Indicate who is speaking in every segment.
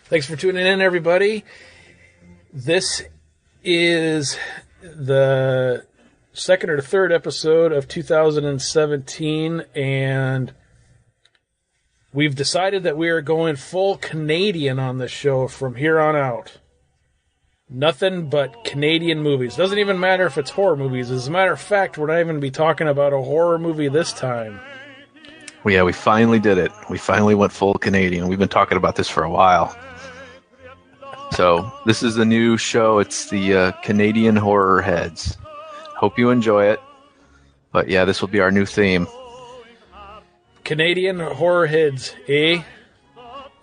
Speaker 1: Thanks for tuning in, everybody. This is the second or the third episode of 2017, and we've decided that we are going full Canadian on this show from here on out. Nothing but Canadian movies. Doesn't even matter if it's horror movies. As a matter of fact, we're not even going to be talking about a horror movie this time.
Speaker 2: Well, yeah, we finally did it. We finally went full Canadian. We've been talking about this for a while. So this is the new show. It's the Canadian Horror Heads. Hope you enjoy it. But yeah, this will be our new theme.
Speaker 1: Canadian Horror Heads, eh?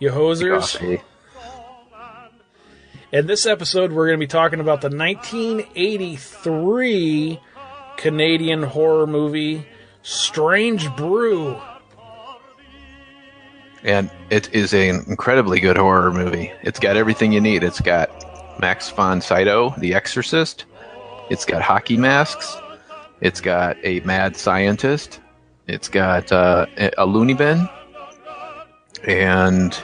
Speaker 1: You hosers?
Speaker 2: Coffee.
Speaker 1: In this episode, we're going to be talking about the 1983 Canadian horror movie, Strange Brew.
Speaker 2: And it is an incredibly good horror movie. It's got everything you need. It's got Max von Sydow, the Exorcist. It's got hockey masks. It's got a mad scientist. It's got a loony bin. And,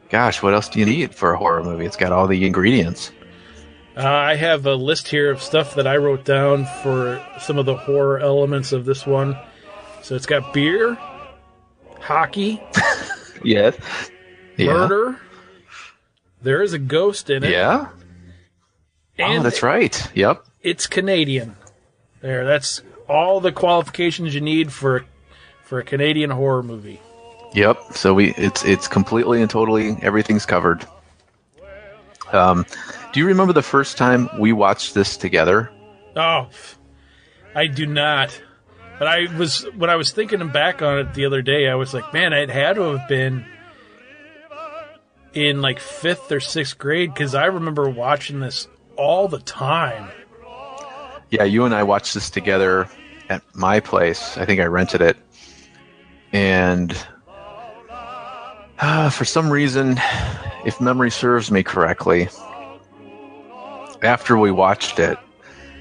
Speaker 2: gosh, what else do you need for a horror movie? It's got all the ingredients.
Speaker 1: I have a list here of stuff that I wrote down for some of the horror elements of this one. So it's got beer, hockey,
Speaker 2: Yes. Yeah.
Speaker 1: murder. There is a ghost in it.
Speaker 2: Yeah.
Speaker 1: And
Speaker 2: Oh, that's right. Yep.
Speaker 1: it's Canadian. That's all the qualifications you need for a Canadian horror movie.
Speaker 2: Yep. So it's completely and totally everything's covered. Do you remember the first time we watched this together?
Speaker 1: Oh, I do not. But when I was thinking back on it the other day, I was like, man, it had to have been in like 5th or 6th grade, because I remember watching this all the time.
Speaker 2: Yeah, you and I watched this together at my place. I think I rented it. And for some reason, if memory serves me correctly, after we watched it,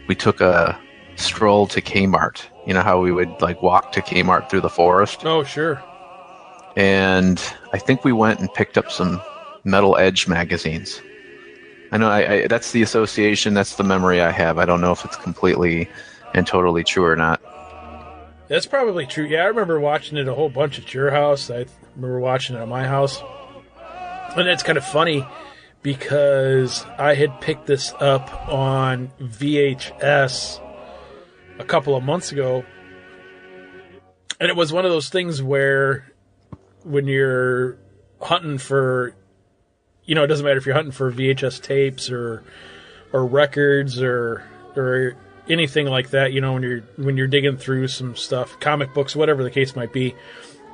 Speaker 2: we took a stroll to Kmart. You know how we would like walk to Kmart through the forest?
Speaker 1: Oh, sure.
Speaker 2: And I think we went and picked up some Metal Edge magazines. I know I that's the association, that's the memory I have. I don't know if it's completely and totally true or not.
Speaker 1: That's probably true. Yeah, I remember watching it a whole bunch at your house. I remember watching it at my house. And that's kind of funny because I had picked this up on VHS a couple of months ago. And it was one of those things where when you're hunting for, it doesn't matter if you're hunting for VHS tapes or records or anything like that, when you're digging through some stuff, comic books, whatever the case might be.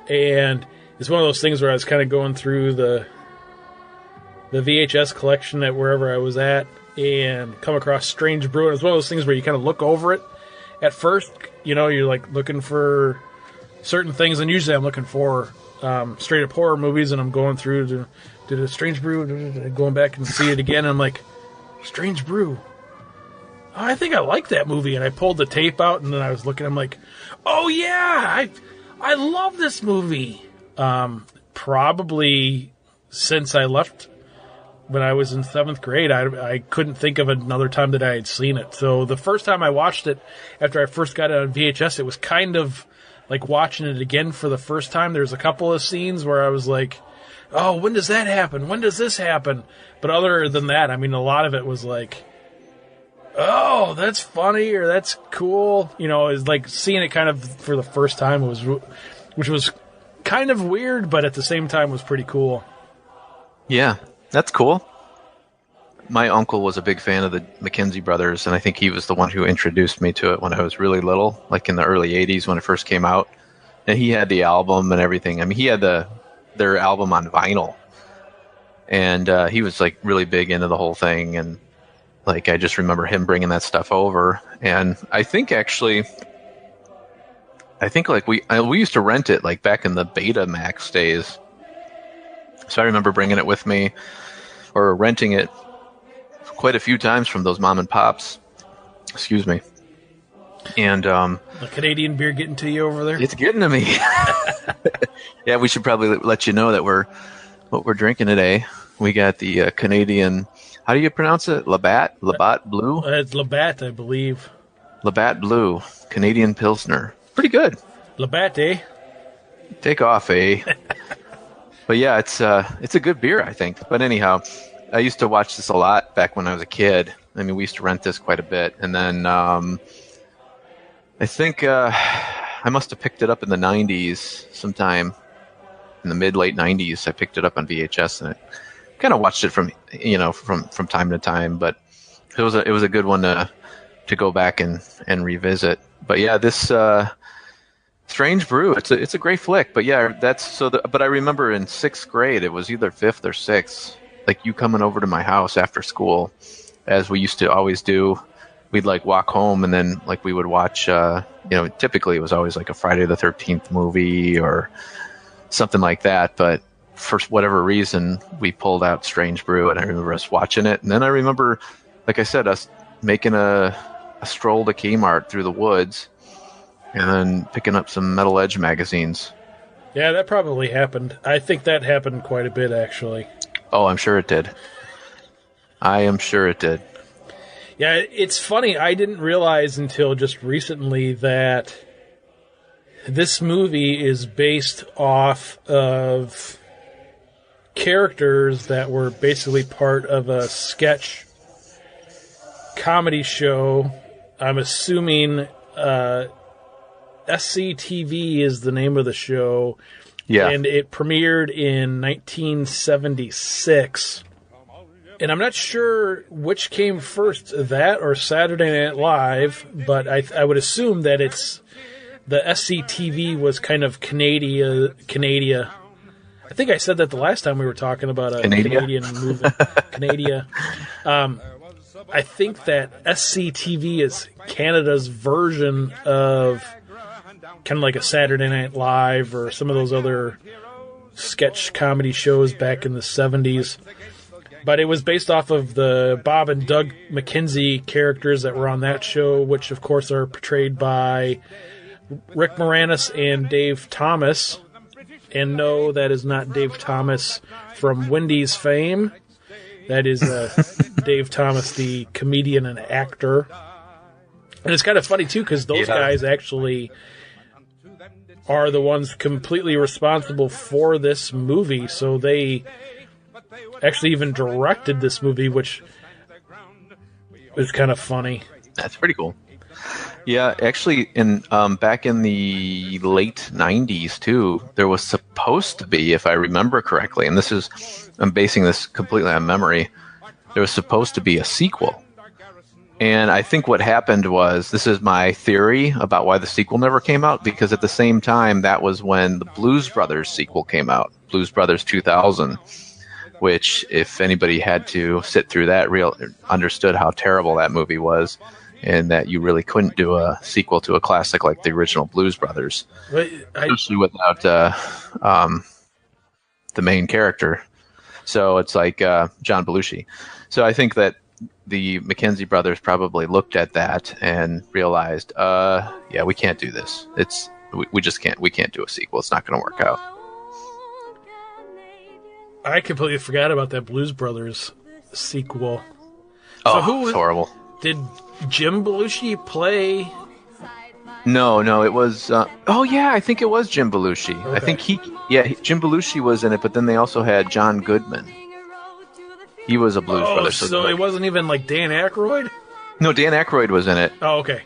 Speaker 1: And it's one of those things where I was kind of going through the VHS collection at wherever I was at and come across Strange Brew. And it's one of those things where you kind of look over it at first, you're like looking for certain things, and usually I'm looking for straight up horror movies, and I'm going through to the Strange Brew, going back and see it again, and I'm like, Strange Brew. Oh, I think I like that movie. And I pulled the tape out, and then I was looking, I'm like, oh yeah, I love this movie. Probably since I left when I was in 7th grade, I couldn't think of another time that I had seen it. So the first time I watched it, after I first got it on VHS, it was kind of like watching it again for the first time. There's a couple of scenes where I was like, oh, when does that happen? When does this happen? But other than that, I mean, a lot of it was like, oh, that's funny, or that's cool. It's like seeing it kind of for the first time, which was kind of weird, but at the same time was pretty cool.
Speaker 2: Yeah, that's cool. My uncle was a big fan of the McKenzie brothers, and I think he was the one who introduced me to it when I was really little, like in the early 80s when it first came out. And he had the album and everything. I mean, he had their album on vinyl. And he was like really big into the whole thing, and like I just remember him bringing that stuff over. And I think like we used to rent it like back in the Betamax days. So I remember bringing it with me or renting it quite a few times from those mom and pops. Excuse me. And
Speaker 1: the Canadian beer getting to you over there?
Speaker 2: It's getting to me. Yeah, we should probably let you know that what we're drinking today. We got the Canadian. How do you pronounce it? Labatt Blue.
Speaker 1: It's Labatt, I believe.
Speaker 2: Labatt Blue Canadian Pilsner. Pretty good.
Speaker 1: Labatt, eh?
Speaker 2: Take off, eh? But yeah, it's a good beer, I think. But anyhow, I used to watch this a lot back when I was a kid. I mean, we used to rent this quite a bit, and then I think I must have picked it up in the '90s, sometime in the late '90s. I picked it up on VHS, and I kind of watched it from time to time. But it was a good one to go back and revisit. But yeah, this Strange Brew, it's a great flick. But yeah, but I remember in 6th grade, it was either 5th or 6th, like you coming over to my house after school, as we used to always do. We'd like walk home, and then like we would watch, typically it was always like a Friday the 13th movie or something like that. But for whatever reason, we pulled out Strange Brew, and I remember us watching it. And then I remember, like I said, us making a stroll to Kmart through the woods, and then picking up some Metal Edge magazines.
Speaker 1: Yeah, that probably happened. I think that happened quite a bit, actually.
Speaker 2: Oh, I'm sure it did. I am sure it did.
Speaker 1: Yeah, it's funny. I didn't realize until just recently that this movie is based off of characters that were basically part of a sketch comedy show. I'm assuming SCTV is the name of the show. Yeah. And it premiered in 1976. And I'm not sure which came first, that or Saturday Night Live, but I would assume that it's the SCTV was kind of Canada. I think I said that the last time we were talking about a Canadian movie. Canada. I think that SCTV is Canada's version of kind of like a Saturday Night Live or some of those other sketch comedy shows back in the 70s. But it was based off of the Bob and Doug McKenzie characters that were on that show, which, of course, are portrayed by Rick Moranis and Dave Thomas. And no, that is not Dave Thomas from Wendy's fame. That is Dave Thomas, the comedian and actor. And it's kind of funny, too, because those guys actually are the ones completely responsible for this movie. So they actually even directed this movie, which was kind of funny.
Speaker 2: That's pretty cool. Yeah, actually, in back in the late 90s, too, there was supposed to be, if I remember correctly, and I'm basing this completely on memory, there was supposed to be a sequel. And I think what happened was, this is my theory about why the sequel never came out, because at the same time, that was when the Blues Brothers sequel came out, Blues Brothers 2000, which, if anybody had to sit through that, understood how terrible that movie was, and that you really couldn't do a sequel to a classic like the original Blues Brothers, especially without the main character. So it's like John Belushi. So I think that the McKenzie brothers probably looked at that and realized, yeah, we can't do this. We just can't. We can't do a sequel. It's not going to work out.
Speaker 1: I completely forgot about that Blues Brothers sequel.
Speaker 2: So it's horrible.
Speaker 1: Did Jim Belushi play?
Speaker 2: No, it was. I think it was Jim Belushi. Okay. I think Jim Belushi was in it, but then they also had John Goodman. He was a Blues Brother.
Speaker 1: So it wasn't even like Dan Aykroyd?
Speaker 2: No, Dan Aykroyd was in it.
Speaker 1: Oh, okay.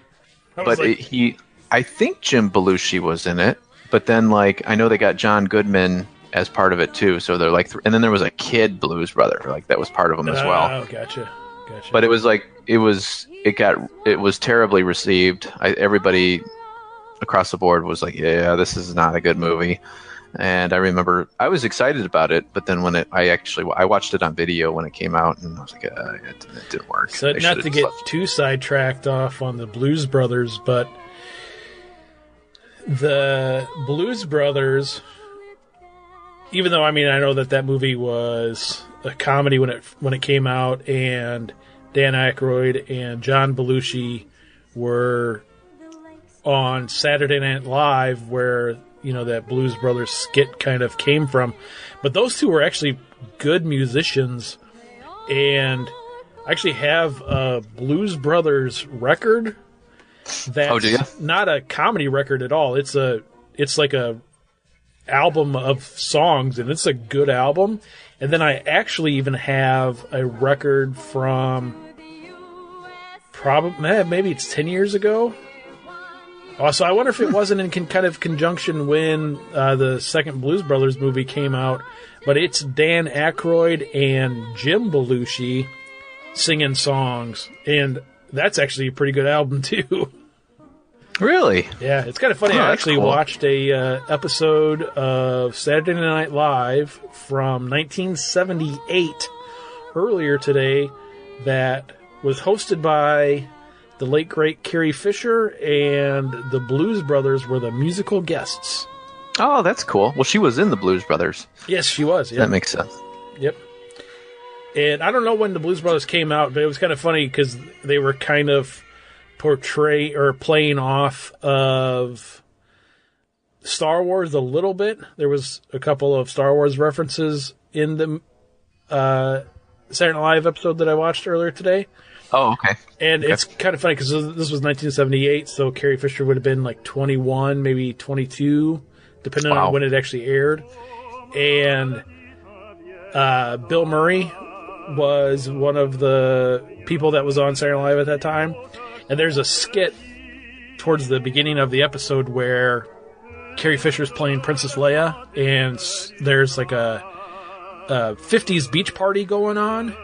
Speaker 2: I think Jim Belushi was in it, but then I know they got John Goodman as part of it too. So they're and then there was a kid Blues Brother, that was part of them as well.
Speaker 1: Oh, gotcha.
Speaker 2: But it was it was terribly received. Everybody across the board was like, yeah, this is not a good movie. And I remember I was excited about it, but then when I watched it on video when it came out, and I was like, it didn't work.
Speaker 1: So not to get too sidetracked off on the Blues Brothers, but the Blues Brothers, even though I know that movie was a comedy when it came out, and Dan Aykroyd and John Belushi were on Saturday Night Live, where that Blues Brothers skit kind of came from. But those two were actually good musicians, and I actually have a Blues Brothers record that's not a comedy record at all. It's like a album of songs, and it's a good album. And then I actually even have a record from maybe it's 10 years ago. So I wonder if it wasn't in kind of conjunction when the second Blues Brothers movie came out, but it's Dan Aykroyd and Jim Belushi singing songs, and that's actually a pretty good album too.
Speaker 2: Really?
Speaker 1: Yeah, it's kind of funny. I actually watched a episode of Saturday Night Live from 1978 earlier today that was hosted by the late, great Carrie Fisher, and the Blues Brothers were the musical guests.
Speaker 2: Oh, that's cool. Well, she was in the Blues Brothers.
Speaker 1: Yes, she was. Yep.
Speaker 2: That makes sense.
Speaker 1: Yep. And I don't know when the Blues Brothers came out, but it was kind of funny because they were kind of playing off of Star Wars a little bit. There was a couple of Star Wars references in the Saturday Night Live episode that I watched earlier today.
Speaker 2: Oh, okay.
Speaker 1: And it's kind of funny because this was 1978, so Carrie Fisher would have been like 21, maybe 22, depending on when it actually aired. And Bill Murray was one of the people that was on Saturday Night Live at that time. And there's a skit towards the beginning of the episode where Carrie Fisher's playing Princess Leia, and there's like a 50s beach party going on.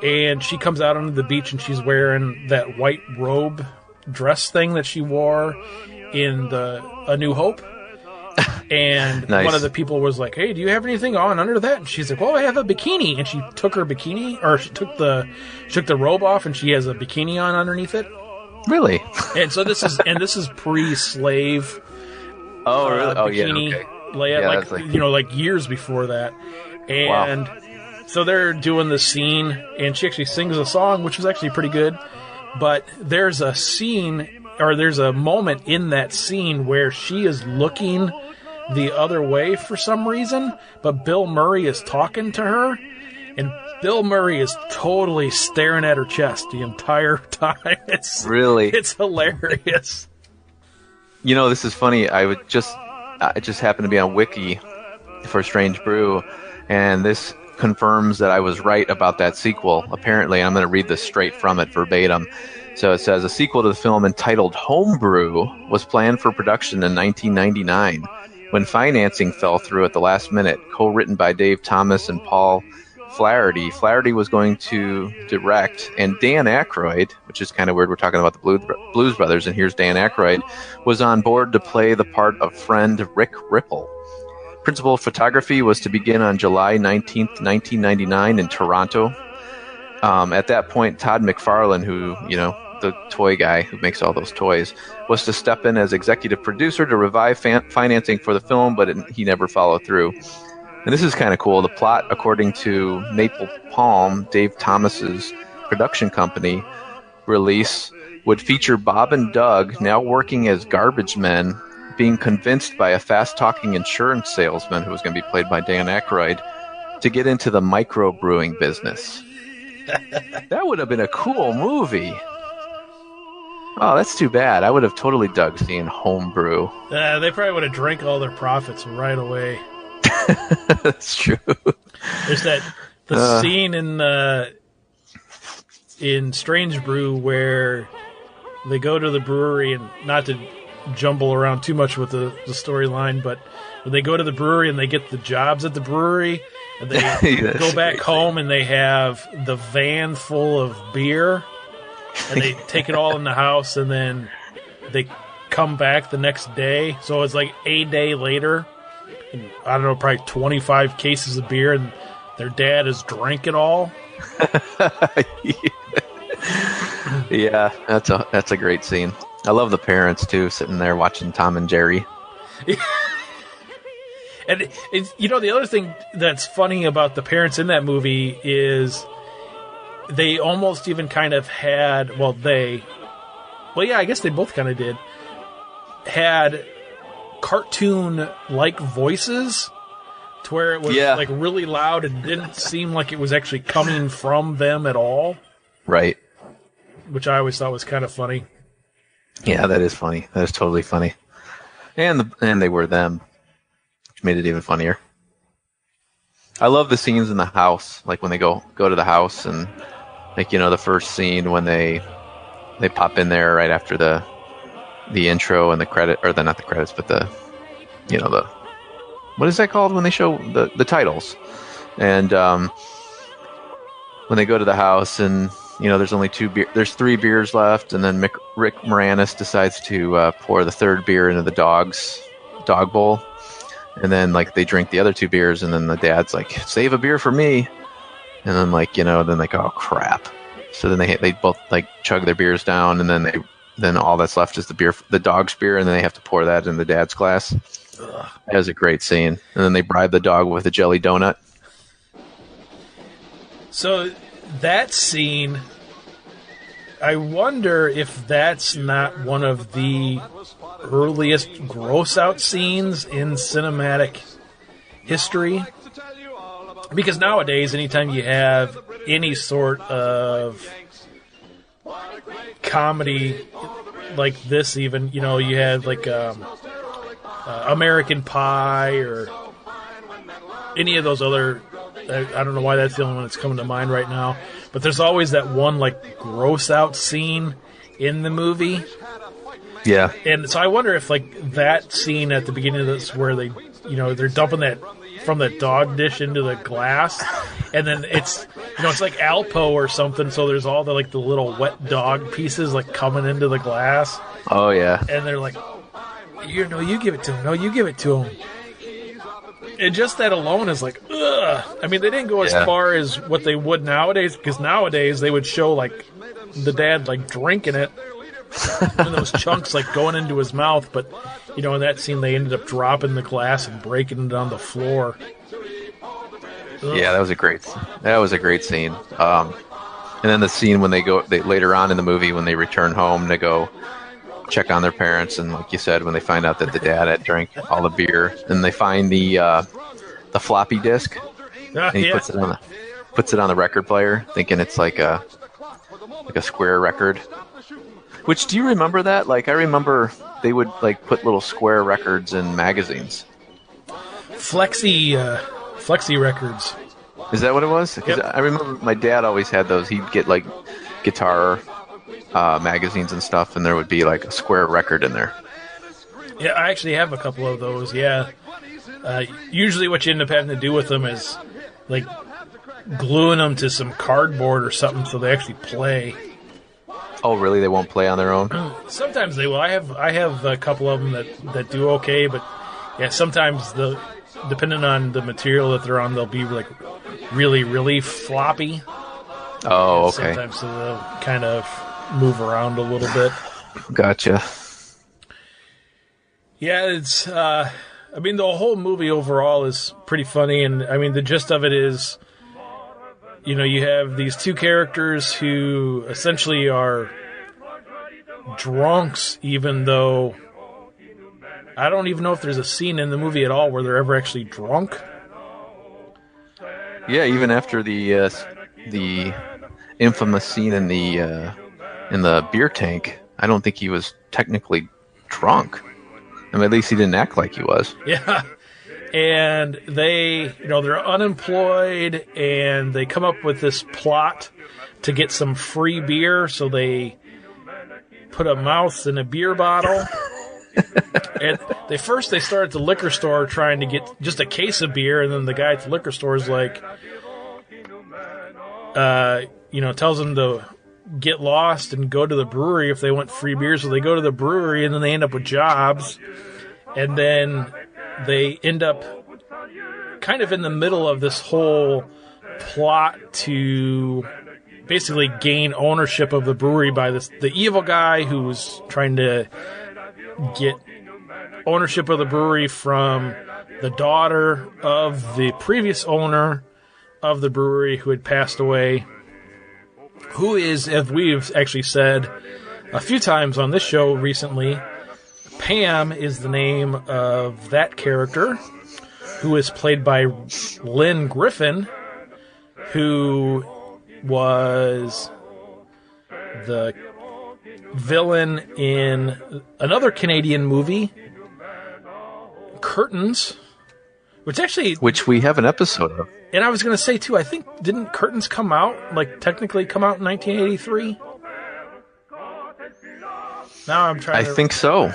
Speaker 1: And she comes out onto the beach, and she's wearing that white robe dress thing that she wore in A New Hope. And
Speaker 2: nice.
Speaker 1: One of the people was like, "Hey, do you have anything on under that?" And she's like, "Well, I have a bikini." And she took her bikini, or she took the robe off, and she has a bikini on underneath it.
Speaker 2: Really?
Speaker 1: And so this is pre-slave.
Speaker 2: Oh, really?
Speaker 1: Bikini,
Speaker 2: yeah. Okay.
Speaker 1: Leia, like years before that. And so they're doing the scene, and she actually sings a song, which was actually pretty good. But there's a scene, or there's a moment in that scene where she is looking the other way for some reason, but Bill Murray is talking to her, and Bill Murray is totally staring at her chest the entire time. It's hilarious.
Speaker 2: This is funny. I just happened to be on Wiki for Strange Brew, and this confirms that I was right about that sequel, apparently. I'm going to read this straight from it verbatim. So it says, a sequel to the film entitled Homebrew was planned for production in 1999. When financing fell through at the last minute, co-written by Dave Thomas and Paul Flaherty. Flaherty was going to direct, and Dan Aykroyd, which is kind of weird, we're talking about the Blues Brothers, and here's Dan Aykroyd, was on board to play the part of friend Rick Ripple. Principal photography was to begin on July 19th, 1999 in Toronto. At that point, Todd McFarlane, who, the toy guy who makes all those toys, was to step in as executive producer to revive financing for the film, but he never followed through. And this is kind of cool. The plot, according to Maple Palm, Dave Thomas's production company, release would feature Bob and Doug, now working as garbage men, being convinced by a fast-talking insurance salesman, who was going to be played by Dan Aykroyd, to get into the microbrewing business. That would have been a cool movie. Oh, that's too bad. I would have totally dug seeing Homebrew.
Speaker 1: They probably would have drank all their profits right away.
Speaker 2: That's true.
Speaker 1: There's the scene in Strange Brew where they go to the brewery, and not to jumble around too much with the storyline, but when they go to the brewery and they get the jobs at the brewery, and they go back home and they have the van full of beer, and they take it all in the house, and then they come back the next day. So it's like a day later, and I don't know, probably 25 cases of beer, and their dad has drank it all.
Speaker 2: Yeah, that's a great scene. I love the parents too, sitting there watching Tom and Jerry.
Speaker 1: And the other thing that's funny about the parents in that movie is they almost even kind of had, I guess they both kind of did, had cartoon-like voices to where it was like really loud and didn't seem like it was actually coming from them at all.
Speaker 2: Right.
Speaker 1: Which I always thought was kind of funny.
Speaker 2: Yeah, that is funny. That is totally funny. And they were them, which made it even funnier. I love the scenes in the house, like when they go to the house and like, the first scene when they pop in there right after the intro and the credit, or not the credits, but the what is that called when they show the titles? And when they go to the house and there's only there's 3 beers left, and then Rick Moranis decides to pour the 3rd beer into the dog bowl, and then like they drink the other 2 beers, and then the dad's like, "Save a beer for me," and then then like, "Oh crap!" So then they both like chug their beers down, and then all that's left is the dog's beer, and then they have to pour that in the dad's glass. Ugh. That was a great scene, and then they bribe the dog with a jelly donut.
Speaker 1: So that scene, I wonder if that's not one of the earliest gross-out scenes in cinematic history. Because nowadays, anytime you have any sort of comedy like this, even, you had like American Pie or any of those other... I don't know why that's the only one that's coming to mind right now. But there's always that one, like, gross-out scene in the movie.
Speaker 2: Yeah.
Speaker 1: And so I wonder if, like, that scene at the beginning of this where they, they're dumping that from the dog dish into the glass. And then it's, it's like Alpo or something. So there's all the, like, the little wet dog pieces, like, coming into the glass.
Speaker 2: Oh, yeah.
Speaker 1: And they're like, you give it to him. No, you give it to him. And just that alone is like, ugh. I mean, they didn't go as far as what they would nowadays, because nowadays they would show, like, the dad, like, drinking it, and those chunks, like, going into his mouth. But, in that scene, they ended up dropping the glass and breaking it on the floor. Ugh.
Speaker 2: Yeah, that was a great scene. And then the scene when they later on in the movie, when they return home to go check on their parents, and like you said, when they find out that the dad had drank all the beer, and they find the floppy disk, and he puts it on the record player, thinking it's like a square record. Which, do you remember that? Like, I remember they would like put little square records in magazines.
Speaker 1: Flexi records.
Speaker 2: Is that what it was? Because
Speaker 1: Yep.
Speaker 2: I remember my dad always had those. He'd get like guitar magazines and stuff, and there would be like a square record in there.
Speaker 1: Yeah, I actually have a couple of those, yeah. Usually what you end up having to do with them is like gluing them to some cardboard or something so they actually play.
Speaker 2: Oh, really? They won't play on their own?
Speaker 1: Sometimes they will. I have a couple of them that do okay, but yeah, sometimes depending on the material that they're on, they'll be like really, really floppy.
Speaker 2: Oh, okay.
Speaker 1: Sometimes they'll kind of move around a little bit.
Speaker 2: Gotcha.
Speaker 1: Yeah, it's, I mean, the whole movie overall is pretty funny, and I mean, the gist of it is, you have these 2 characters who essentially are drunks, even though I don't even know if there's a scene in the movie at all where they're ever actually drunk.
Speaker 2: Yeah, even after the infamous scene in the beer tank, I don't think he was technically drunk. I mean, at least he didn't act like he was.
Speaker 1: Yeah. And they, they're unemployed, and they come up with this plot to get some free beer, so they put a mouse in a beer bottle. And they start at the liquor store trying to get just a case of beer, and then the guy at the liquor store is like, tells them to get lost and go to the brewery if they want free beer. So they go to the brewery, and then they end up with jobs, and then they end up kind of in the middle of this whole plot to basically gain ownership of the brewery by the evil guy who's trying to get ownership of the brewery from the daughter of the previous owner of the brewery who had passed away, who is, as we've actually said a few times on this show recently, Pam is the name of that character, who is played by Lynn Griffin, who was the villain in another Canadian movie, Curtains, which we have an episode of. And I was going to say, too, I think, didn't Curtains technically come out in 1983? Now I'm trying to... I think so.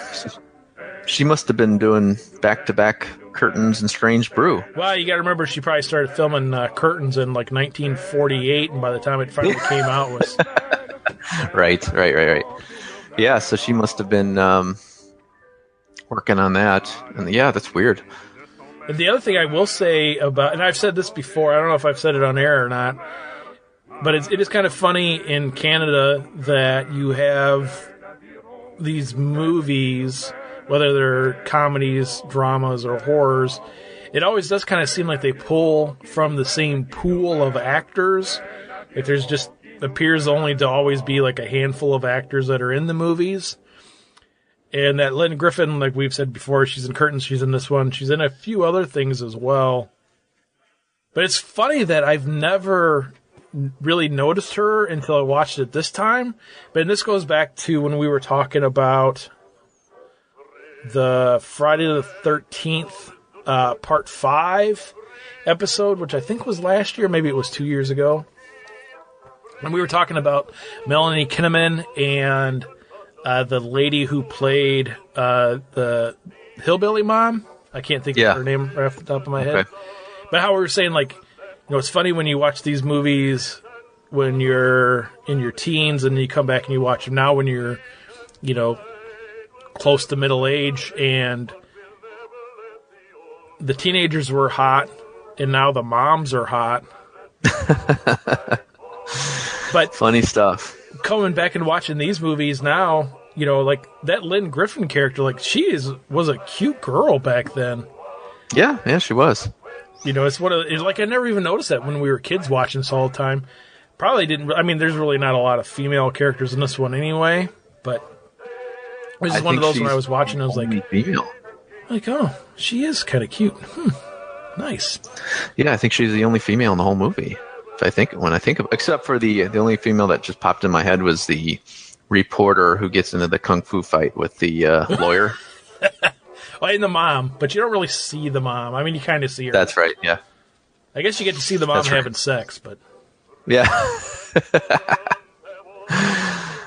Speaker 1: She must have been doing back-to-back Curtains and Strange Brew. Well, you got to remember, she probably started filming Curtains in, 1948, and by the time it finally came out was... Right. Yeah, so she must have been working on that. And yeah, that's weird. And the other thing I will say about, and I've said this before, I don't know if I've said it on air or not, but it is kind of funny in Canada that you have these movies, whether they're comedies, dramas, or horrors, it always does kind of seem like they pull from the same pool of actors. Like there's just appears only to always be like a handful of actors that are in the movies. And that Lynn Griffin, like we've said before, she's in Curtains, she's in this one, she's in a few other things as well. But it's funny that I've never really noticed her until I watched it this time. But this goes back to when we were talking about the Friday the 13th Part 5 episode, which I think was last year, maybe it was 2 years ago. And we were talking about Melanie Kinnaman and the lady who played the hillbilly mom. I can't think of her name right off the top of my head. But how we were saying, it's funny when you watch these movies when you're in your teens and you come back and you watch them now when you're, close to middle age, and the teenagers were hot and now the moms are hot. But funny stuff. Coming back and watching these movies now, that Lynn Griffin character, she was a cute girl back then. Yeah, she was. It's I never even noticed that when we were kids watching this all the time. Probably didn't. I mean, there's really not a lot of female characters in this one anyway, but it was just one of those when I was watching, I was like, female. Oh, she is kind of cute. Nice. Yeah, I think she's the only female in the whole movie. Except for the only female that just popped in my head was the reporter who gets into the kung fu fight with the lawyer. Well, and the mom, but you don't really see the mom. I mean, you kind of see her. That's right, yeah. I guess you get to see the mom having sex, but... Yeah.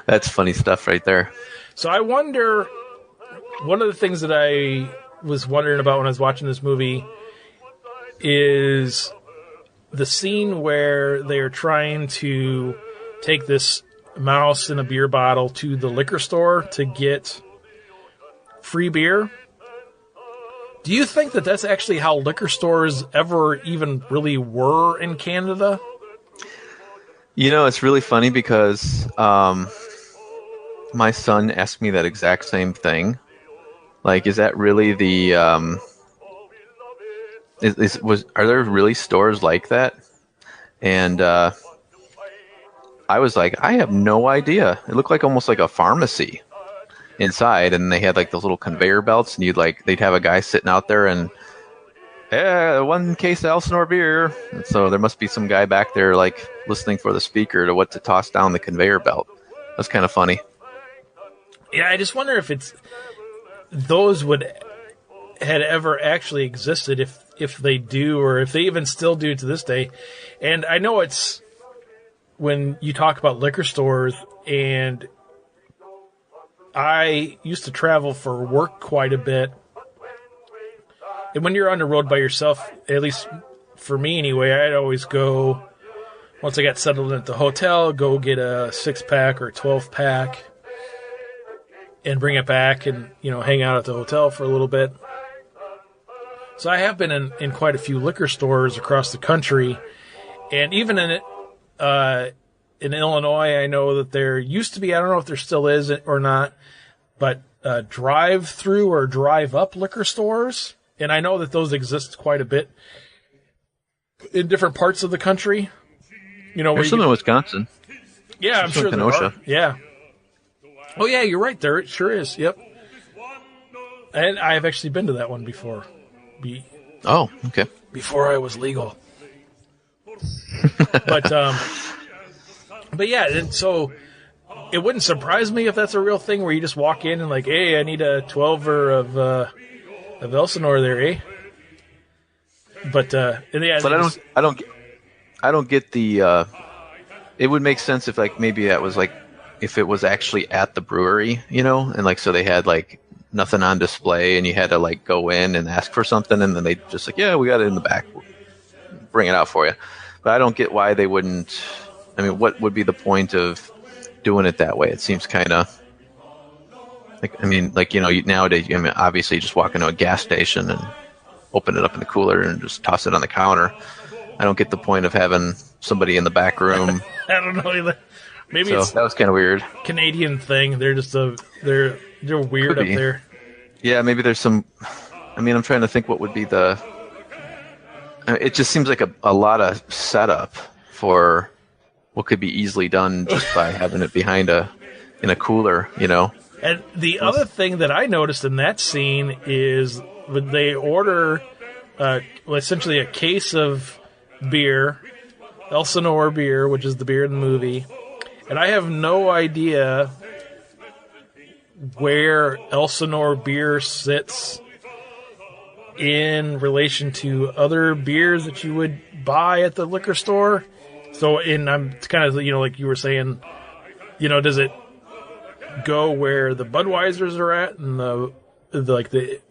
Speaker 1: That's funny stuff right there. So I wonder, one of the things that I was wondering about when I was watching this movie is the scene where they are trying to take this mouse in a beer bottle to the liquor store to get free beer. Do you think that that's actually how liquor stores ever even really were in Canada? It's really funny because my son asked me that exact same thing. Is that really the... are there really stores like that? And I was like, I have no idea. It looked almost like a pharmacy inside, and they had those little conveyor belts, and they'd have a guy sitting out there and, yeah, 1 case of Elsinore beer. And so there must be some guy back there listening for the speaker to what to toss down the conveyor belt. That's kind of funny. Yeah, I just wonder if those had ever actually existed, if they do, or if they even still do to this day. And I know it's when you talk about liquor stores, and I used to travel for work quite a bit. And when you're on the road by yourself, at least for me anyway, I'd always go, once I got settled in at the hotel, go get a 6-pack or a 12-pack and bring it back and, hang out at the hotel for a little bit. So I have been in quite a few liquor stores across the country, and even in Illinois, I know that there used to be, I don't know if there still is or not, but drive-through or drive-up liquor stores, and I know that those exist quite a bit in different parts of the country. There's some in Wisconsin. Yeah, I'm sure there are. Yeah. Oh, yeah, you're right there. It sure is. Yep. And I've actually been to that one before.
Speaker 2: Oh, okay.
Speaker 1: Before I was legal. But yeah, and so it wouldn't surprise me if that's a real thing where you just walk in and like, hey, I need a 12er of Elsinore there, eh? But and yeah,
Speaker 2: But I don't get the. It would make sense if like maybe that was like if it was actually at the brewery, you know, and like so they had like nothing on display and you had to like go in and ask for something and then they just like, yeah, we got it in the back, bring it out for you. But I don't get why they wouldn't. I mean, what would be the point of doing it that way? It seems kind of like, I mean, like, you know, nowadays, I mean, obviously you just walk into a gas station and open it up in the cooler and just toss it on the counter. I don't get the point of having somebody in the back room.
Speaker 1: I don't know either. Maybe
Speaker 2: so that was kind of weird.
Speaker 1: Canadian thing. They're just they're weird up there.
Speaker 2: Yeah, maybe there's some. I mean, I'm trying to think what would be the. It just seems like a lot of setup for what could be easily done just by having it behind in a cooler, you know.
Speaker 1: And the other thing that I noticed in that scene is when they order essentially a case of beer, Elsinore beer, which is the beer in the movie, and I have no idea where Elsinore beer sits in relation to other beers that you would buy at the liquor store. So, I'm kind of, you know, like you were saying, you know, does it go where the Budweisers are at and the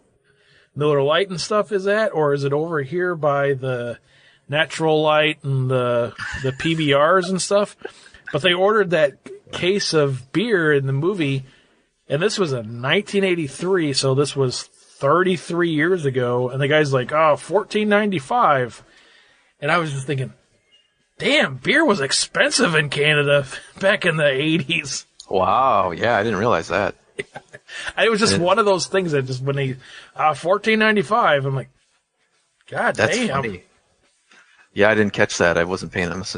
Speaker 1: Miller Lite and stuff is at, or is it over here by the Natural Light and the PBRs and stuff? But they ordered that case of beer in the movie, and this was in 1983, so this was 33 years ago, and the guy's like, oh, $14.95. And I was just thinking, damn, beer was expensive in Canada back in the 80s.
Speaker 2: Wow, yeah, I didn't realize that.
Speaker 1: It was just one of those things that just when they, $14.95, I'm like, God
Speaker 2: That's
Speaker 1: damn.
Speaker 2: Funny. Yeah, I didn't catch that. I mustn't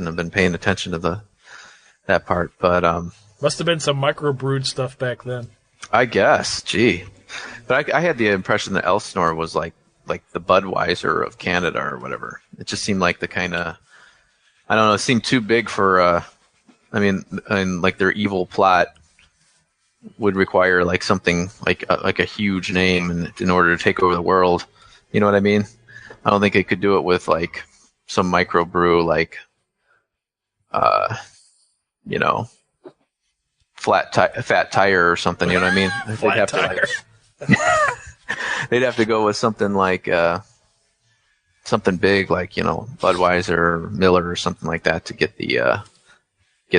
Speaker 2: have been paying attention to that part, but
Speaker 1: must have been some microbrewed stuff back then.
Speaker 2: I guess, gee. But I had the impression that Elsinore was like the Budweiser of Canada or whatever. It just seemed like the kind of, I don't know, it seemed too big for, I mean, and like their evil plot would require like something like a huge name in order to take over the world. You know what I mean? I don't think they could do it with like some microbrew like, you know, fat tire or something. You know what I mean?
Speaker 1: Flat tire.
Speaker 2: They'd have to go with something like something big, like, you know, Budweiser or Miller or something like that to get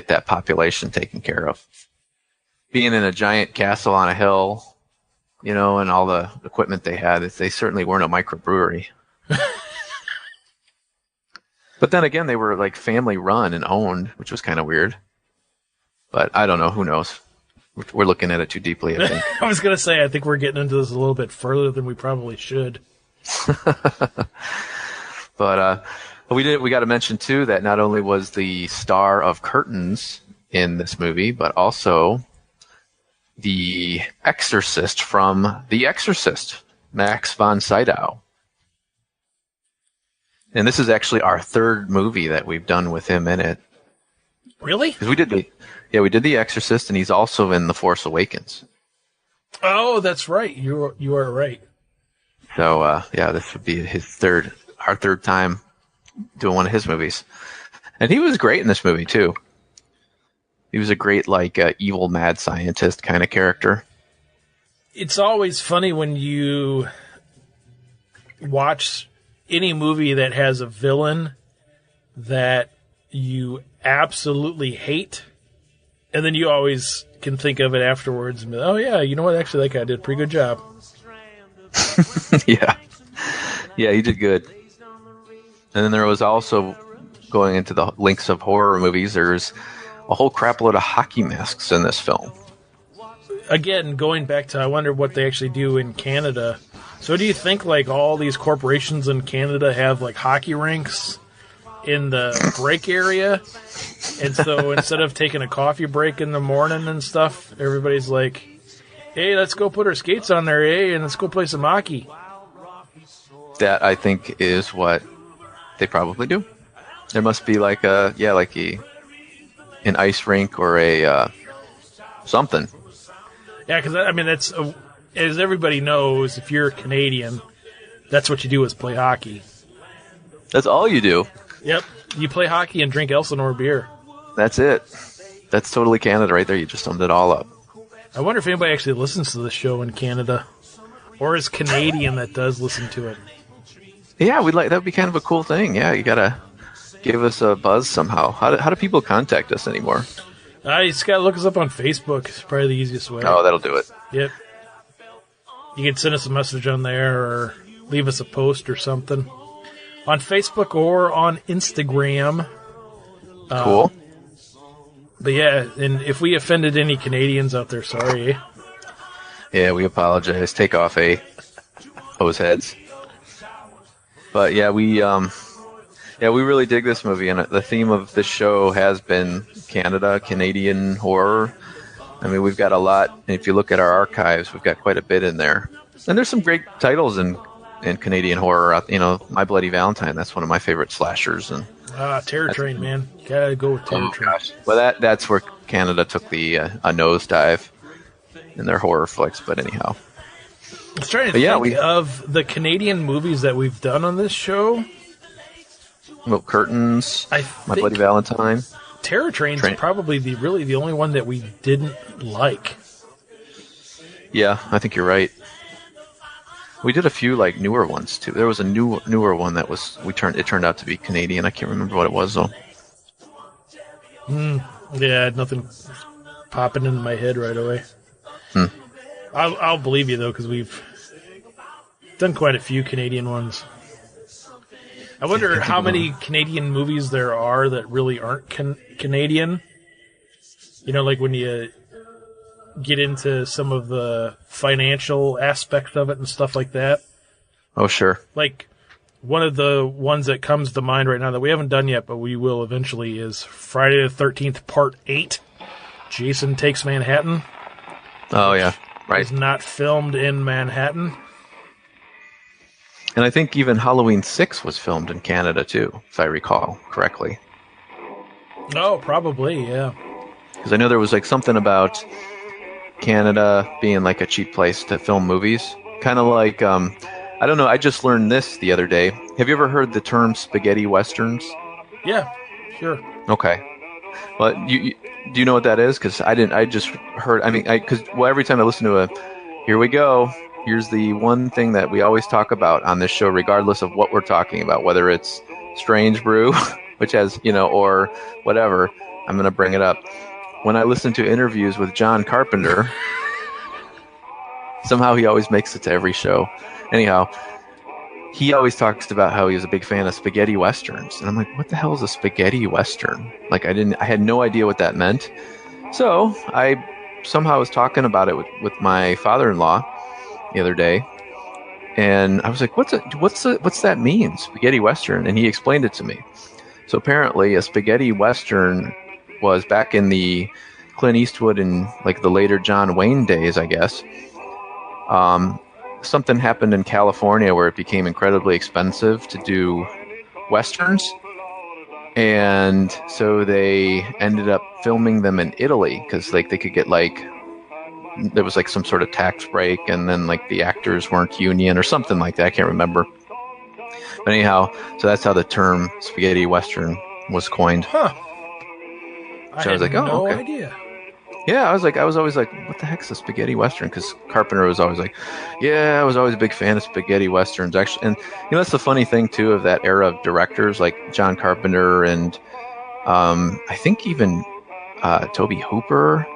Speaker 2: that population taken care of. Being in a giant castle on a hill, you know, and all the equipment they had, they certainly weren't a microbrewery. But then again, they were like family run and owned, which was kind of weird. But I don't know. Who knows? We're looking at it too deeply, I think.
Speaker 1: I was going to say, I think we're getting into this a little bit further than we probably should.
Speaker 2: But we got to mention, too, that not only was the star of curtains in this movie, but also the exorcist from The Exorcist, Max von Sydow. And this is actually our third movie that we've done with him in it.
Speaker 1: Really?
Speaker 2: Because we did The Exorcist, and he's also in The Force Awakens.
Speaker 1: Oh, that's right. You are right.
Speaker 2: So this would be our third time doing one of his movies, and he was great in this movie too. He was a great evil mad scientist kind of character.
Speaker 1: It's always funny when you watch any movie that has a villain that you absolutely hate, and then you always can think of it afterwards and be, oh yeah, you know what, actually that guy did a pretty good job.
Speaker 2: Yeah, he did good. And then there was also, going into the links of horror movies, there's a whole crap load of hockey masks in this film.
Speaker 1: Again, going back to, I wonder what they actually do in Canada. So do you think like all these corporations in Canada have like hockey rinks in the break area? And so instead of taking a coffee break in the morning and stuff, everybody's like, Hey, let's go put our skates on there, and let's go play some hockey.
Speaker 2: That, I think, is what they probably do. There must be like an ice rink or a something.
Speaker 1: Yeah, because, I mean, that's, as everybody knows, if you're a Canadian, that's what you do is play hockey.
Speaker 2: That's all you do.
Speaker 1: Yep. You play hockey and drink Elsinore beer.
Speaker 2: That's it. That's totally Canada right there. You just summed it all up.
Speaker 1: I wonder if anybody actually listens to the show in Canada, or is Canadian that does listen to it.
Speaker 2: Yeah, that would be kind of a cool thing. Yeah, you gotta give us a buzz somehow. How do people contact us anymore?
Speaker 1: You just gotta look us up on Facebook. It's probably the easiest way.
Speaker 2: Oh, that'll do it.
Speaker 1: Yep. You can send us a message on there, or leave us a post or something on Facebook or on Instagram.
Speaker 2: Cool.
Speaker 1: But yeah, and if we offended any Canadians out there, sorry.
Speaker 2: Yeah, we apologize. Take off hose heads. But yeah, we really dig this movie, and the theme of the show has been Canadian horror. I mean, we've got a lot, and if you look at our archives, we've got quite a bit in there. And there's some great titles in Canadian horror. My Bloody Valentine, that's one of my favorite slashers. And
Speaker 1: Terror Train, man. Gotta go with Terror Train.
Speaker 2: Gosh. Well, that's where Canada took a nosedive in their horror flicks, but anyhow.
Speaker 1: I was trying to think of the Canadian movies that we've done on this show.
Speaker 2: Well, Curtains, My Bloody Valentine.
Speaker 1: Terror Train's probably the only one that we didn't like.
Speaker 2: Yeah, I think you're right. We did a few newer ones too. There was a newer one that it turned out to be Canadian. I can't remember what it was though.
Speaker 1: Yeah, nothing popping into my head right away. I'll believe you though, because we've done quite a few Canadian ones. I wonder how many Canadian movies there are that really aren't Canadian. Like when you get into some of the financial aspect of it and stuff like that.
Speaker 2: Oh, sure.
Speaker 1: Like, one of the ones that comes to mind right now that we haven't done yet, but we will eventually, is Friday the 13th, Part 8, Jason Takes Manhattan.
Speaker 2: Oh, yeah. Right.
Speaker 1: It's not filmed in Manhattan.
Speaker 2: And I think even Halloween 6 was filmed in Canada, too, if I recall correctly.
Speaker 1: Oh, probably, yeah.
Speaker 2: Because I know there was something about Canada being a cheap place to film movies. Kind of like, I don't know, I just learned this the other day. Have you ever heard the term spaghetti westerns?
Speaker 1: Yeah, sure.
Speaker 2: Okay. Well, do you know what that is? Because I didn't. I just heard. I mean, every time I listen to here we go. Here's the one thing that we always talk about on this show, regardless of what we're talking about, whether it's Strange Brew, which has or whatever. I'm going to bring it up. When I listen to interviews with John Carpenter, somehow he always makes it to every show. Anyhow, he always talks about how he was a big fan of spaghetti westerns. And I'm like, what the hell is a spaghetti western? I had no idea what that meant. So I somehow was talking about it with my father-in-law the other day. And I was like, what's that mean? Spaghetti western? And he explained it to me. So apparently a spaghetti western was back in the Clint Eastwood and the later John Wayne days, I guess. Something happened in California where it became incredibly expensive to do westerns. And so they ended up filming them in Italy because they could get there was some sort of tax break, and then the actors weren't union or something like that. I can't remember. But anyhow, so that's how the term spaghetti western was coined.
Speaker 1: Huh.
Speaker 2: So I was like, oh,
Speaker 1: no
Speaker 2: okay.
Speaker 1: idea.
Speaker 2: Yeah, I was always like, what the heck's a spaghetti western? Because Carpenter was always like, yeah, I was always a big fan of spaghetti westerns. Actually, and that's the funny thing too of that era of directors like John Carpenter and I think even Tobe Hooper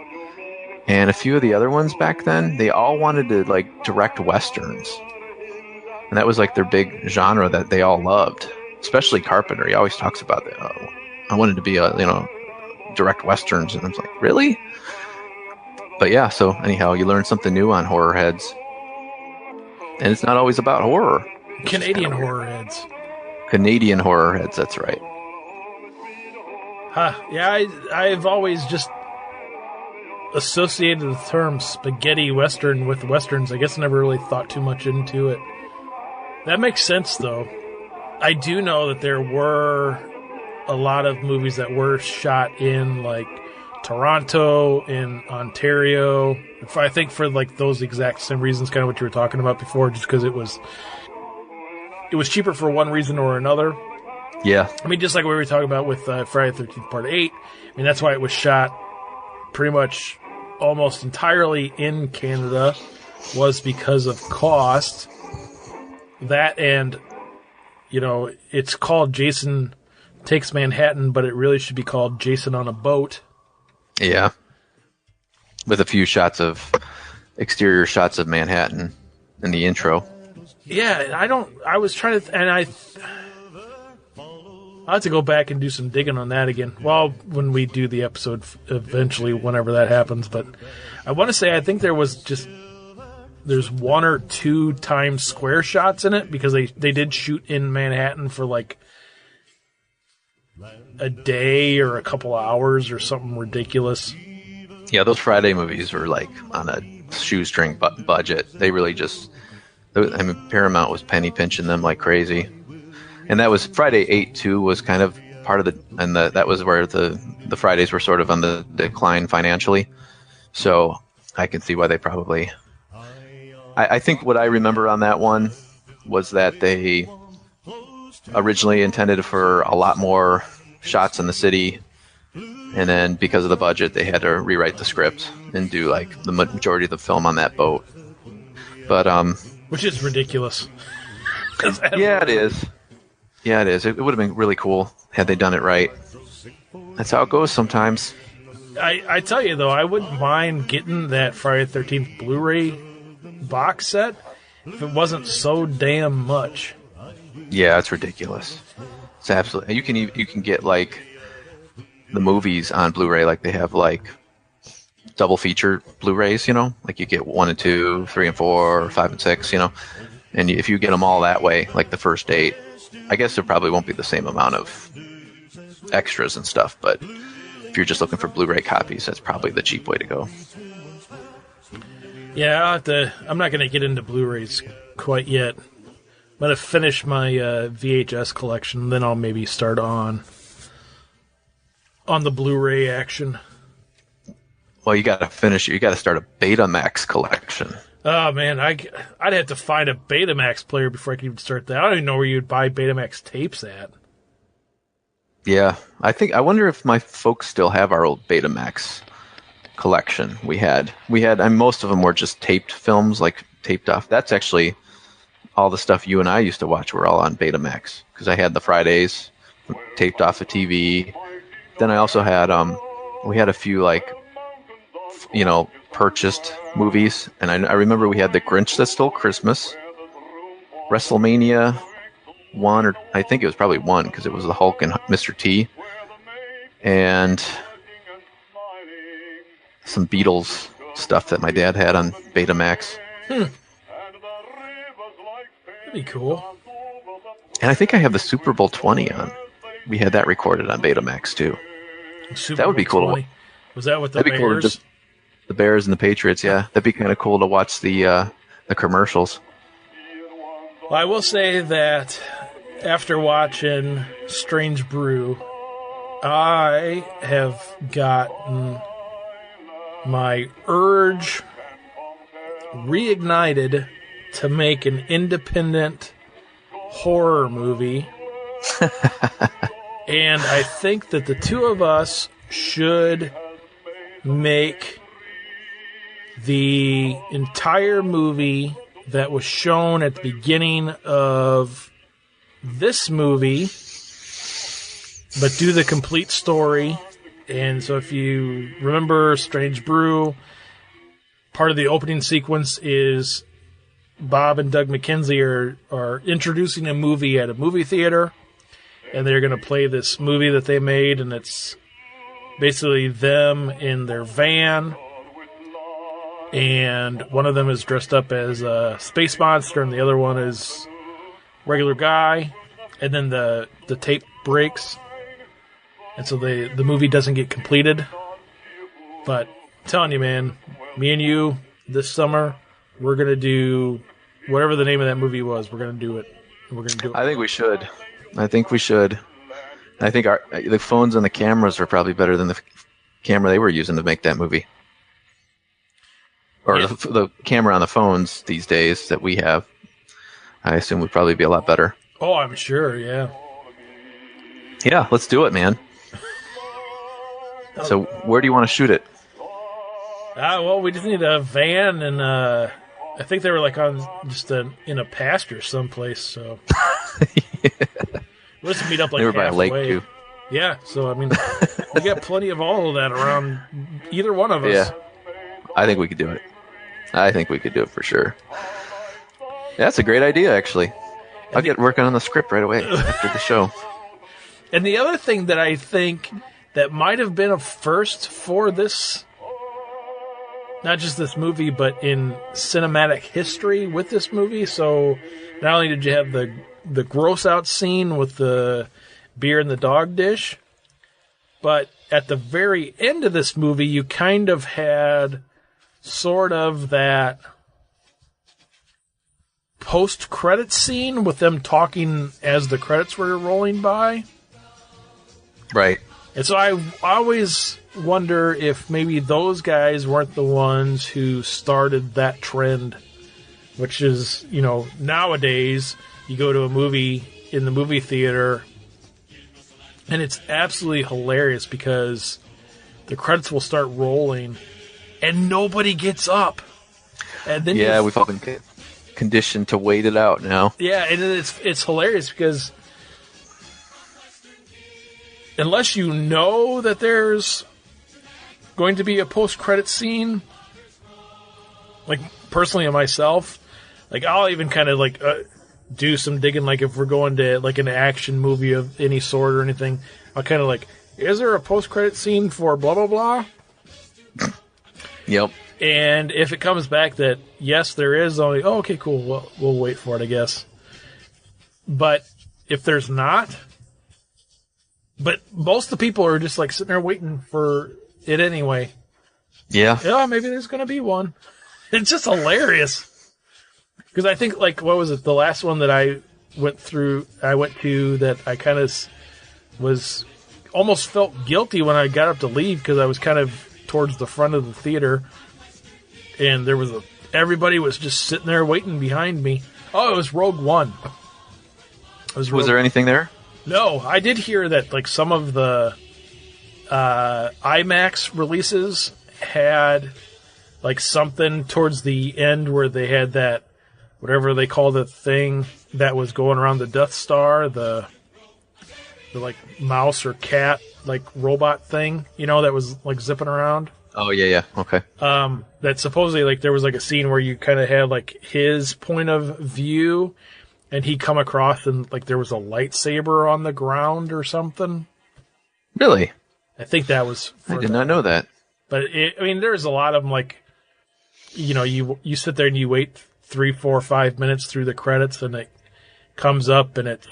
Speaker 2: and a few of the other ones back then. They all wanted to direct westerns, and that was their big genre that they all loved. Especially Carpenter. He always talks about that. Oh, I wanted to be direct westerns, and I was like, really? But yeah, so anyhow, you learn something new on Horror Heads. And it's not always about horror.
Speaker 1: Canadian Horror Heads.
Speaker 2: Canadian Horror Heads, that's right.
Speaker 1: Huh. Yeah, I've always just associated the term spaghetti western with westerns. I guess I never really thought too much into it. That makes sense, though. I do know that there were a lot of movies that were shot in, like, Toronto, in Ontario. I think for, like, those exact same reasons, kind of what you were talking about before, just because it was cheaper for one reason or another.
Speaker 2: Yeah.
Speaker 1: I mean, just like we were talking about with Friday the 13th Part 8. I mean, that's why it was shot pretty much almost entirely in Canada, was because of cost. That and, you know, it's called Jason Takes Manhattan, but it really should be called Jason on a Boat.
Speaker 2: Yeah. With a few exterior shots of Manhattan in the intro.
Speaker 1: Yeah, I was trying to, and I'll have to go back and do some digging on that again. Well, when we do the episode eventually, whenever that happens. But I want to say, I think there's one or two Times Square shots in it, because they did shoot in Manhattan for like a day or a couple hours or something ridiculous.
Speaker 2: Yeah, those Friday movies were like on a shoestring budget. They really just, I mean, Paramount was penny pinching them like crazy. And that was Friday 8 too, was kind of part of that was where the Fridays were sort of on the decline financially. So I can see why they probably, I think what I remember on that one was that they originally intended for a lot more shots in the city, and then because of the budget, they had to rewrite the script and do like the majority of the film on that boat. But
Speaker 1: which is ridiculous.
Speaker 2: Yeah, it is. Yeah, it is. It would have been really cool had they done it right. That's how it goes sometimes.
Speaker 1: I tell you though, I wouldn't mind getting that Friday the 13th Blu-ray box set if it wasn't so damn much.
Speaker 2: Yeah, it's ridiculous. It's absolutely. You can get like the movies on Blu-ray, like they have like double feature Blu-rays, you know, like you get 1 and 2, 3 and 4, 5 and 6, you know, and if you get them all that way, like the first 8, I guess there probably won't be the same amount of extras and stuff, but if you're just looking for Blu-ray copies, that's probably the cheap way to go.
Speaker 1: Yeah, I'm not going to get into Blu-rays quite yet. I'm going to finish my VHS collection, then I'll maybe start on the Blu-ray action.
Speaker 2: Well, you got to finish. You got to start a Betamax collection.
Speaker 1: Oh man, I'd have to find a Betamax player before I could even start that. I don't even know where you'd buy Betamax tapes at.
Speaker 2: Yeah, I wonder if my folks still have our old Betamax collection. We had, and most of them were just taped films, like taped off. That's actually all the stuff you and I used to watch were all on Betamax, because I had the Fridays taped off a TV. Then I also had we had a few like, you know, purchased movies, and I remember we had The Grinch That Stole Christmas, WrestleMania 1, or I think it was probably 1 because it was the Hulk and Mr. T, and some Beatles stuff that my dad had on Betamax.
Speaker 1: That'd be cool.
Speaker 2: And I think I have the Super Bowl 20 on. We had that recorded on Betamax too. That would be cool.
Speaker 1: 20. Was that with the Bears?
Speaker 2: Cool, just the Bears and the Patriots, yeah. That'd be kind of cool to watch the commercials.
Speaker 1: Well, I will say that after watching Strange Brew, I have gotten my urge reignited to make an independent horror movie. And I think that the two of us should make the entire movie that was shown at the beginning of this movie, but do the complete story. And so if you remember Strange Brew, part of the opening sequence is Bob and Doug McKenzie are introducing a movie at a movie theater, and they're going to play this movie that they made, and it's basically them in their van, and one of them is dressed up as a space monster, and the other one is regular guy, and then the tape breaks, and so the movie doesn't get completed. But telling you, man, me and you this summer, we're gonna do whatever the name of that movie was. We're gonna do it. We're gonna do it.
Speaker 2: I think we should. I think the phones and the cameras are probably better than the camera they were using to make that movie. Or the camera on the phones these days that we have, I assume would probably be a lot better.
Speaker 1: Oh, I'm sure, yeah.
Speaker 2: Yeah, let's do it, man. So where do you want to shoot it?
Speaker 1: Well, we just need a van, and I think they were like on just in a pasture someplace. So let's meet up like
Speaker 2: they were by a lake too.
Speaker 1: Yeah, so I mean, we got plenty of all of that around either one of us.
Speaker 2: Yeah, I think we could do it. I think we could do it for sure. Yeah, that's a great idea, actually. I'll get working on the script right away after the show.
Speaker 1: And the other thing that I think that might have been a first for this, not just this movie, but in cinematic history with this movie. So not only did you have the gross out scene with the beer in the dog dish, but at the very end of this movie, you kind of had sort of that post-credit scene with them talking as the credits were rolling by.
Speaker 2: Right.
Speaker 1: And so I always wonder if maybe those guys weren't the ones who started that trend, which is, nowadays you go to a movie in the movie theater and it's absolutely hilarious because the credits will start rolling and nobody gets up. And then
Speaker 2: we've all been conditioned to wait it out now.
Speaker 1: Yeah, and it's hilarious because unless you know that there's going to be a post-credit scene, like personally myself, like I'll even kind of like do some digging, like if we're going to like an action movie of any sort or anything, I'll kind of like, is there a post-credit scene for blah, blah, blah?
Speaker 2: Yep.
Speaker 1: And if it comes back that, yes, there is, only, oh, okay, cool, we'll wait for it, I guess. But if there's not, but most of the people are just like sitting there waiting for it anyway.
Speaker 2: Yeah.
Speaker 1: Yeah, maybe there's going to be one. It's just hilarious. Because I think, like, what was it? The last one that I went to that I kind of was almost felt guilty when I got up to leave because I was kind of towards the front of the theater. And there was everybody was just sitting there waiting behind me. Oh, it was Rogue One.
Speaker 2: Was there anything there?
Speaker 1: No, I did hear that like some of the IMAX releases had like something towards the end where they had that whatever they call the thing that was going around the Death Star, the like mouse or cat like robot thing, that was like zipping around.
Speaker 2: Oh yeah, okay.
Speaker 1: That supposedly like there was like a scene where you kind of had like his point of view. And he come across and like there was a lightsaber on the ground or something.
Speaker 2: Really?
Speaker 1: I think that was.
Speaker 2: I did not know that.
Speaker 1: But there's a lot of them. Like, you sit there and you wait 3, 4, 5 minutes through the credits, and it comes up and it's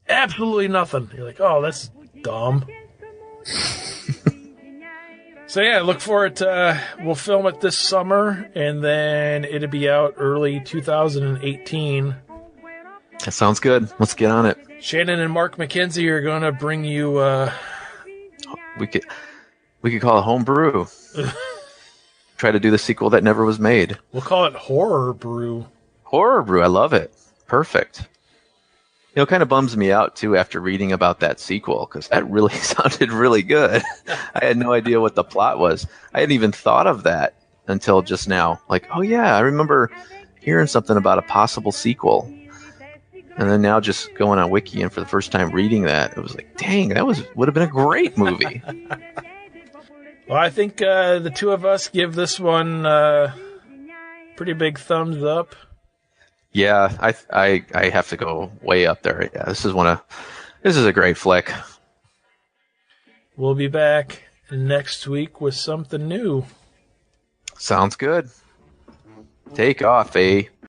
Speaker 1: absolutely nothing. You're like, oh, that's dumb. So yeah, look for it. We'll film it this summer, and then it'll be out early 2018.
Speaker 2: That sounds good. Let's get on it.
Speaker 1: Shannon and Mark McKenzie are going to bring you.
Speaker 2: We could call it Home Brew. Try to do the sequel that never was made.
Speaker 1: We'll call it Horror Brew.
Speaker 2: Horror Brew. I love it. Perfect. It kind of bums me out, too, after reading about that sequel, because that really sounded really good. I had no idea what the plot was. I hadn't even thought of that until just now. Like, oh, yeah, I remember hearing something about a possible sequel. And then now just going on Wiki and for the first time reading that, it was like, dang, would have been a great movie.
Speaker 1: Well, I think the two of us give this one pretty big thumbs up.
Speaker 2: Yeah, I have to go way up there. Yeah, this is a great flick.
Speaker 1: We'll be back next week with something new.
Speaker 2: Sounds good. Take off, eh?